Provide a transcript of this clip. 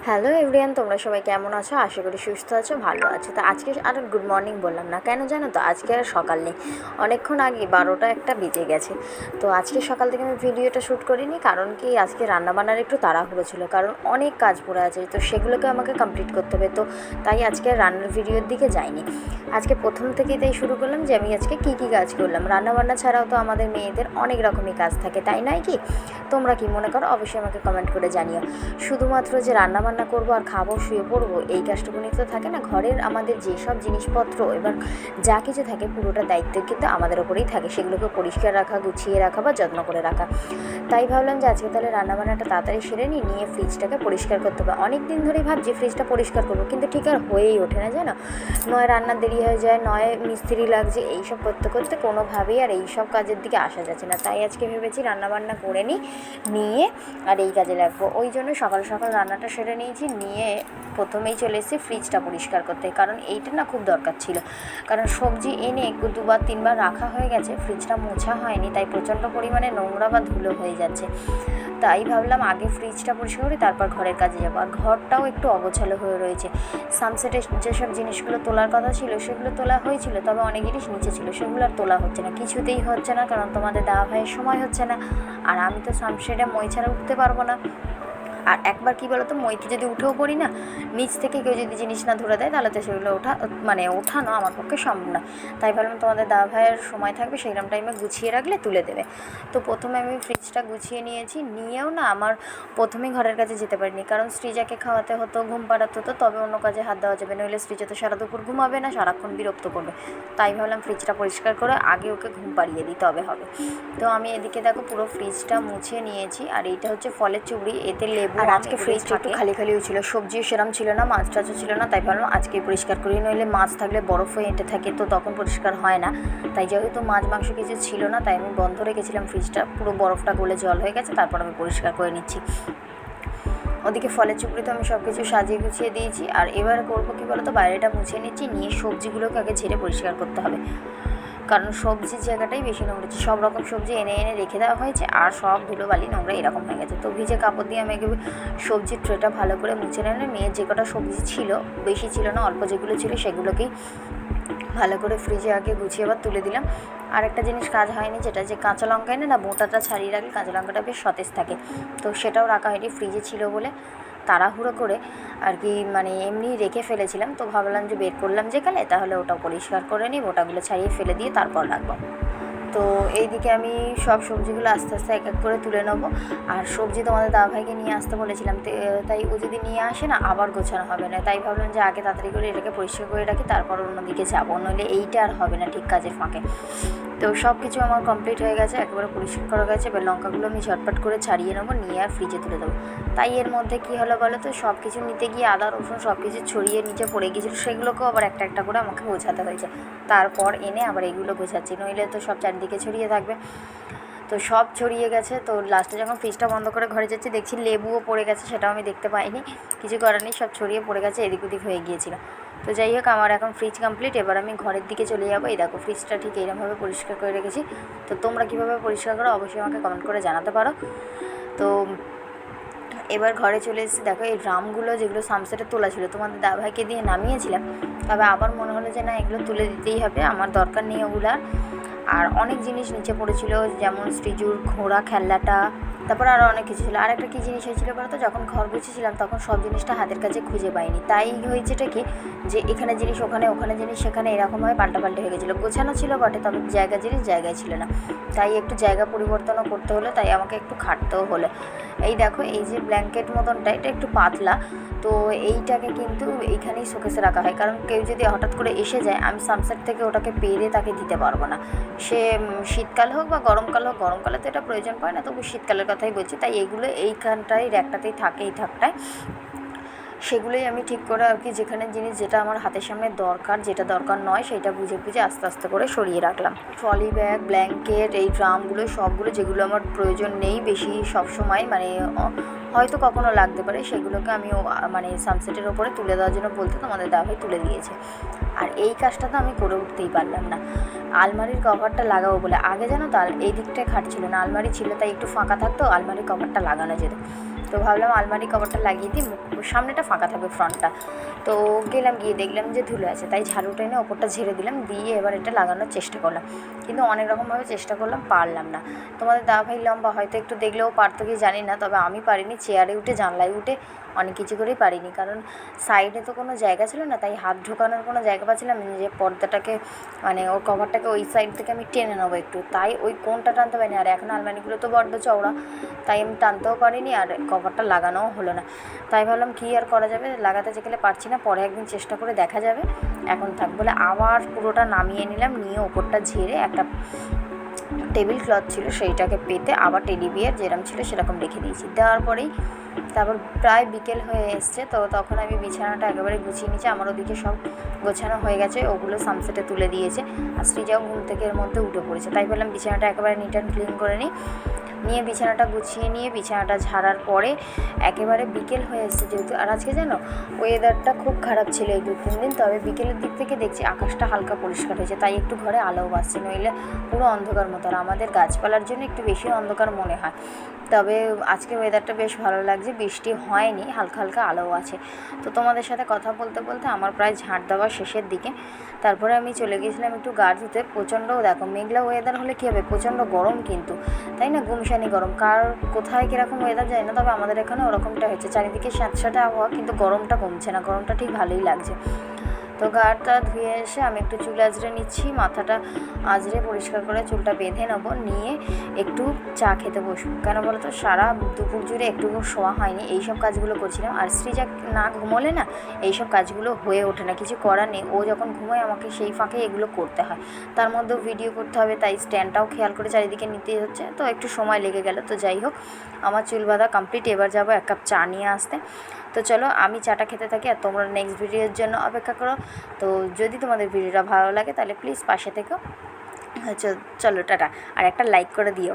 Hello everyone, তোমরা সবাই কেমন আছো? আশা করি সুস্থ আছো, ভালো আছো। তো আজকে আর গুড মর্নিং বললাম না কেন জানো তো, আজকে আর সকাল নেই, অনেকক্ষণ আগে 12টা একটা বেজে গেছে। তো আজকে সকাল থেকে আমি ভিডিওটা শ্যুট করিনি, কারণ কি আজকে রান্নাবান্নার একটু তাড়াহুড়ো ছিল, কারণ অনেক কাজ পড়ে আছে, তো সেগুলোকে আমাকে কমপ্লিট করতে হবে। তো তাই আজকে রান্নার ভিডিওর দিকে যাইনি। আজকে প্রথম থেকেই তাই শুরু করলাম যে আমি আজকে কী কাজ করলাম। রান্নাবান্না ছাড়াও তো আমাদের মেয়েদের অনেক রকমই কাজ থাকে, তাই নয় কি? তোমরা কি মনে করো অবশ্যই আমাকে কমেন্ট করে জানিও। শুধুমাত্র যে রান্নাবান্না করবো আর খাবো শুয়ে পড়বো এই কাজটুকুনি তো থাকে না, ঘরের আমাদের যেসব জিনিসপত্র এবার যা কিছু থাকে পুরোটা দায়িত্ব কিন্তু আমাদের ওপরেই থাকে, সেগুলোকে পরিষ্কার রাখা, গুছিয়ে রাখা বা যত্ন করে রাখা। তাই ভাবলাম যে আজকে তাহলে রান্নাবান্নাটা তাড়াতাড়ি সেরে নিয়ে ফ্রিজটাকে পরিষ্কার করতে হবে। অনেক দিন ধরেই ভাবছি ফ্রিজটা পরিষ্কার করবো, কিন্তু ঠিক আর হয়েই ওঠে না জানো। নয় রান্নার দেরি হয়ে যায়, নয় মিস্ত্রি লাগছে, এইসব করতে করতে কোনোভাবেই আর এইসব কাজের দিকে আসা যাচ্ছে না। তাই আজকে ভেবেছি রান্নাবান্না করে নিয়ে আর এই কাজে লাগবো। ওই জন্য সকাল সকাল রান্নাটা সেরে নিয়েছি, নিয়ে প্রথমেই চলে এসেছি ফ্রিজটা পরিষ্কার করতে, কারণ এইটা না খুব দরকার ছিল। কারণ সবজি এনে 2-3 বার রাখা হয়ে গেছে, ফ্রিজটা মোছা হয়নি, তাই প্রচণ্ড পরিমাণে নোংরা বা ধুলো হয়ে যাচ্ছে। তাই ভাবলাম আগে ফ্রিজটা পরিষ্কার করি, তারপর ঘরের কাজে যাবো। আর ঘরটাও একটু অগোছালো হয়ে রয়েছে। সানসেটে যেসব জিনিসগুলো তোলার কথা ছিল সেগুলো তোলা হয়েছিল, তবে অনেক জিনিস নিচে ছিল, সেগুলো আর তোলা হচ্ছে না, কিছুতেই হচ্ছে না, কারণ তোমাদের দাওয়া ভাইয়ের সময় হচ্ছে না। আর আমি তো সানসেটে মই ছাড়া উঠতে পারবো না। আর একবার কী বলো তো, মইতে যদি উঠেও পড়ি না, নিচ থেকে কেউ যদি জিনিস না ধরে দেয় তাহলে তো সেগুলো ওঠানো আমার পক্ষে সম্ভব না। তাই ভাবলাম তোমাদের দাদা ভাইয়ের সময় থাকবে, সেইরকম টাইমে গুছিয়ে রাখলে তুলে দেবে। তো প্রথমে আমি ফ্রিজটা গুছিয়ে নিয়েছি, নিয়েও না আমার প্রথমেই ঘরের কাছে যেতে পারিনি, কারণ সৃজাকে খাওয়াতে হতো, ঘুম পাড়াতে হতো, তবে অন্য কাজে হাত দেওয়া যাবে, নইলে সৃজা তো সারা দুপুর ঘুমাবে না, সারাক্ষণ বিরক্ত করবে। তাই ভাবলাম ফ্রিজটা পরিষ্কার করে আগে ওকে ঘুম পাড়িয়ে দিতে হবে। তো আমি এদিকে দেখো পুরো ফ্রিজটা মুছে নিয়েছি। আর এইটা হচ্ছে ফলের চুবড়ি, এতে লেবু। আর আজকে ফ্রিজটা একটু খালি ছিল, সবজিও সেরম ছিল না, মাছ টাছও ছিল না, তাই ভাবলাম আজকে পরিষ্কার করি, নইলে মাছ থাকলে বরফ হয়ে এঁটে থাকে, তো তখন পরিষ্কার হয় না। তাই যেহেতু মাছ মাংস কিছু ছিল না, তাই আমি বন্ধ রেখেছিলাম ফ্রিজটা, পুরো বরফটা গলে জল হয়ে গেছে, তারপর আমি পরিষ্কার করে নিচ্ছি। ওদিকে ফলের চুপড়িতে আমি সব কিছু সাজিয়ে গুছিয়ে দিয়েছি। আর এবার করবো কী বলো তো, বাইরেটা মুছে নিচ্ছি, নিয়ে সবজিগুলোকে আগে ঝেড়ে পরিষ্কার করতে হবে, কারণ সবজির জায়গাটাই বেশি নোংরা। সব রকম সবজি এনে রেখে দেওয়া হয়েছে, আর সব ধুলোবালি নোংরা এরকম হয়ে গেছে। তো ভিজে কাপড় দিয়ে আমি সবজির ট্রেটা ভালো করে মুছে নিয়ে যে কটা সবজি ছিল, বেশি ছিল না, অল্প যেগুলো ছিল সেগুলোকেই ভালো করে ফ্রিজে আগে গুছিয়ে আবার তুলে দিলাম। আর একটা জিনিস কাজ হয়নি, যেটা যে কাঁচা লঙ্কা এনে না বোঁটাটা ছাড়িয়ে রাখলে কাঁচা লঙ্কাটা বেশ সতেজ থাকে, তো সেটাও রাখা হয়নি, ফ্রিজে ছিল বলে তাড়াহুড়ো করে আর কি এমনি রেখে ফেলেছিলাম। তো ভাবলাম যে বের করলাম যেখানে, তাহলে ওটাও পরিষ্কার করে নিই, ওটাগুলো ছাড়িয়ে ফেলে দিয়ে তারপর রাখবো। তো এইদিকে আমি সব সবজিগুলো আস্তে আস্তে এক এক করে তুলে নেবো। আর সবজি তোমাদের দাদাভাইকে নিয়ে আসতে বলেছিলাম, তাই ও যদি নিয়ে আসে না আবার গোছানো হবে না, তাই ভাবলাম যে আগে তাড়াতাড়ি করে এটাকে পরিষ্কার করে রাখি, তারপর অন্যদিকে যাবো, নইলে এইটা আর হবে না ঠিক কাজের ফাঁকে। তো সব কিছু আমার কমপ্লিট হয়ে গেছে, একেবারে পরিষ্কার করা গেছে। এবার লঙ্কাগুলো আমি ঝটপট করে ছাড়িয়ে নেবো, নিয়ে আর ফ্রিজে তুলে দেবো। তাই এর মধ্যে কী হলো বলো তো, সব কিছু নিতে গিয়ে আদা রসুন সব কিছু ছড়িয়ে নিচে পড়ে গিয়েছিলো, সেগুলোকেও আবার একটা একটা করে আমাকে গোছাতে হয়েছে। তারপর এনে আবার এগুলো গোছাচ্ছি, নইলে তো সব চারিদিকে ছড়িয়ে থাকবে। তো সব ছড়িয়ে গেছে। তো লাস্টে যখন ফ্রিজটা বন্ধ করে ঘরে যাচ্ছি, দেখছি লেবুও পড়ে গেছে, সেটাও আমি দেখতে পাইনি, কিছু করার নেই, সব ছড়িয়ে পড়ে গেছে, এদিক ওদিক হয়ে গিয়েছিল। তো যাই হোক, আমার এখন ফ্রিজ কমপ্লিট, এবার আমি ঘরের দিকে চলে যাবো। এই দেখো ফ্রিজটা ঠিক এইরকমভাবে পরিষ্কার করে রেখেছি। তো তোমরা কীভাবে পরিষ্কার করো অবশ্যই আমাকে কমেন্ট করে জানাতে পারো। তো এবার ঘরে চলে এসেছি, দেখো এই ড্রামগুলো যেগুলো সানসেটে তোলা ছিল তোমাদের দাদাভাইকে দিয়ে নামিয়েছিলাম, তবে আবার মনে হলো যে না, এগুলো তুলে দিতেই হবে, আমার দরকার নেই ওগুলার। আর অনেক জিনিস নিচে পড়েছিল, যেমন সৃজুর ঘোড়া খেলনাটা, তারপর আরও অনেক কিছু ছিল। আর একটা কী জিনিস হয়েছিল বলো তো, যখন ঘর গুছিয়েছিলাম তখন সব জিনিসটা হাতের কাছে খুঁজে পাইনি, তাই হয়েছেটা কি যে এখানে জিনিস ওখানে, ওখানে জিনিস সেখানে, এরকমভাবে পাল্টাপাল্টি হয়ে গেছিলো। গোছানো ছিল বটে, তবে জিনিস জায়গায় ছিল না, তাই একটু জায়গা পরিবর্তনও করতে হলো, তাই আমাকে একটু খাটতেও হলো। এই দেখো এই যে ব্ল্যাঙ্কেট মতনটা, এটা একটু পাতলা, তো এইটাকে কিন্তু এইখানেই শোকেসে রাখা হয়, কারণ কেউ যদি হঠাৎ করে এসে যায়, আমি সানসেট থেকে ওটাকে পেরে তাকে দিতে পারবো না, সে শীতকাল হোক বা গরমকাল হোক। গরমকালে তো এটা প্রয়োজন পড়ে না, তবু শীতকালের কথাই বলছি। তাই এইগুলো এইখানটায় র্যাকটাতেই থাকে, এই থাকটায়, সেগুলোই আমি ঠিক করে আর কি, যেখানে জিনিস যেটা আমার হাতের সামনে দরকার, যেটা দরকার নয় সেটা বুঝে আস্তে আস্তে করে সরিয়ে রাখলাম। ট্রলি ব্যাগ, ব্ল্যাঙ্কেট, এই ড্রামগুলো সবগুলো, যেগুলো আমার প্রয়োজন নেই বেশি সবসময়, হয়তো কখনো লাগতে পারে, সেগুলোকে আমি সানসেটের ওপরে তুলে দেওয়ার জন্য বলতে তোমাদের দাদাভাই তুলে দিয়েছে। আর এই কাজটা তো আমি করে উঠতেই পারলাম না, আলমারির কভারটা লাগাবো বলে। আগে জানো তো এই দিকটায় খাট ছিল না, আলমারি ছিল, তাই একটু ফাঁকা থাকতো, আলমারির কভারটা লাগানো যেত। তো ভাবলাম আলমারি কভারটা লাগিয়ে দিই, সামনেটা ফাঁকা থাকবে ফ্রন্টটা। তো গেলাম, গিয়ে দেখলাম যে ধুলো আছে, তাই ঝাড়ু টেনে ওপরটা ঝেড়ে দিলাম, দিয়ে এবার এটা লাগানোর চেষ্টা করলাম, কিন্তু অনেক রকমভাবে চেষ্টা করলাম, পারলাম না। তোমাদের দাদাভাই লম্বা, হয়তো একটু দেখলেও পারতো কি জানি না, তবে আমি পারিনি। চেয়ারে উঠে জানলায় উঠে অনেক কিছু করেই পারিনি, কারণ সাইডে তো কোনো জায়গা ছিল না, তাই হাত ঢোকানোর কোনো জায়গা পাচ্ছিলাম না, যে পর্দাটাকে মানে ওর কভারটাকে ওই সাইড থেকে আমি টেনে নেবো একটু, তাই ওই কোণটা টানতে পারিনি। আর এখন আলমারিগুলো তো বড্ড চওড়া, তাই আমি টানতেও পারিনি, আর কভারটা লাগানোও হলো না। তাই ভাবলাম কী আর করা যাবে, লাগাতে গেলে পারছি না, পরে একদিন চেষ্টা করে দেখা যাবে, এখন থাক বলে আবার পুরোটা নামিয়ে নিলাম, নিয়ে ওপরটা ঝেড়ে একটা টেবিল ক্লথ ছিল সেইটাকে পেতে আবার টেডি বিয়ার যেরকম ছিল সেরকম রেখে দিয়েছি। দেওয়ার পরেই তারপর প্রায় বিকেল হয়ে এসছে, তো তখন আমি বিছানাটা একেবারে গুছিয়ে নিয়েছি, আমার ওদিকে সব গোছানো হয়ে গেছে, ওগুলো সানসেটে তুলে দিয়েছে, আর সৃজাও ঘুম থেকে এর মধ্যে উঠে পড়েছে। তাই বললাম বিছানাটা একেবারে নিট অ্যান্ড ক্লিন করে নিয়ে বিছানাটা গুছিয়ে নিয়ে বিছানাটা ঝাড়ার পরে একেবারে বিকেল হয়ে এসছে যেহেতু। আর আজকে জানো ওয়েদারটা খুব খারাপ ছিল এই 2-3 দিন, তবে বিকেলের দিক থেকে দেখছি আকাশটা হালকা পরিষ্কার হয়েছে, তাই একটু ঘরে আলোও আসছে, নইলে পুরো অন্ধকার মতো। আর আমাদের গাছপালার জন্য একটু বেশি অন্ধকার মনে হয়, তবে আজকে ওয়েদারটা বেশ ভালো লাগছে, বৃষ্টি হয়নি, হালকা হালকা আলোও আছে। তো তোমাদের সাথে কথা বলতে বলতে আমার প্রায় ঝাঁট দেওয়া শেষের দিকে, তারপরে আমি চলে গিয়েছিলাম একটু গা ধুতে। প্রচণ্ড দেখো মেঘলা ওয়েদার হলে কী হবে, প্রচণ্ড গরম কিন্তু, তাই না, গুমসানি গরম। কার কোথায় কীরকম ওয়েদার যায় না, তবে আমাদের এখানে ওরকমটা হচ্ছে, চারিদিকে স্যাঁতস্যাঁতে আবহাওয়া, কিন্তু গরমটা কমছে না, গরমটা ঠিক ভালোই লাগছে। তো গাটা ধুয়ে এসে আমি একটু চুল আঁচড়ে নিচ্ছি, মাথাটা আঁচড়ে পরিষ্কার করে চুলটা বেঁধে নেবো, নিয়ে একটু চা খেতে বসবো। কেন বলো তো, সারা দুপুর জুড়ে একটুকু শোয়া হয়নি, এইসব কাজগুলো করছিলাম। আর সৃজা না ঘুমোলে না এইসব কাজগুলো হয়ে ওঠে না, কিছু করার নেই, ও যখন ঘুমোয় আমাকে সেই ফাঁকে এগুলো করতে হয়, তার মধ্যেও ভিডিও করতে হবে, তাই স্ট্যান্ডটাও খেয়াল করে চারিদিকে নিতেই হচ্ছে, তো একটু সময় লেগে গেল। তো যাই হোক, আমার চুল বাঁধা কমপ্লিট, এবার যাবো 1 কাপ চা নিয়ে আসতে। তো চলো আমি চাটা খেতে থাকি, আর তোমরা নেক্সট ভিডিওর জন্য অপেক্ষা করো। তো যদি তোমাদের ভিডিওটা ভালো লাগে তাহলে প্লিজ পাশে থেকো। চলো টাটা, আর একটা লাইক করে দিও।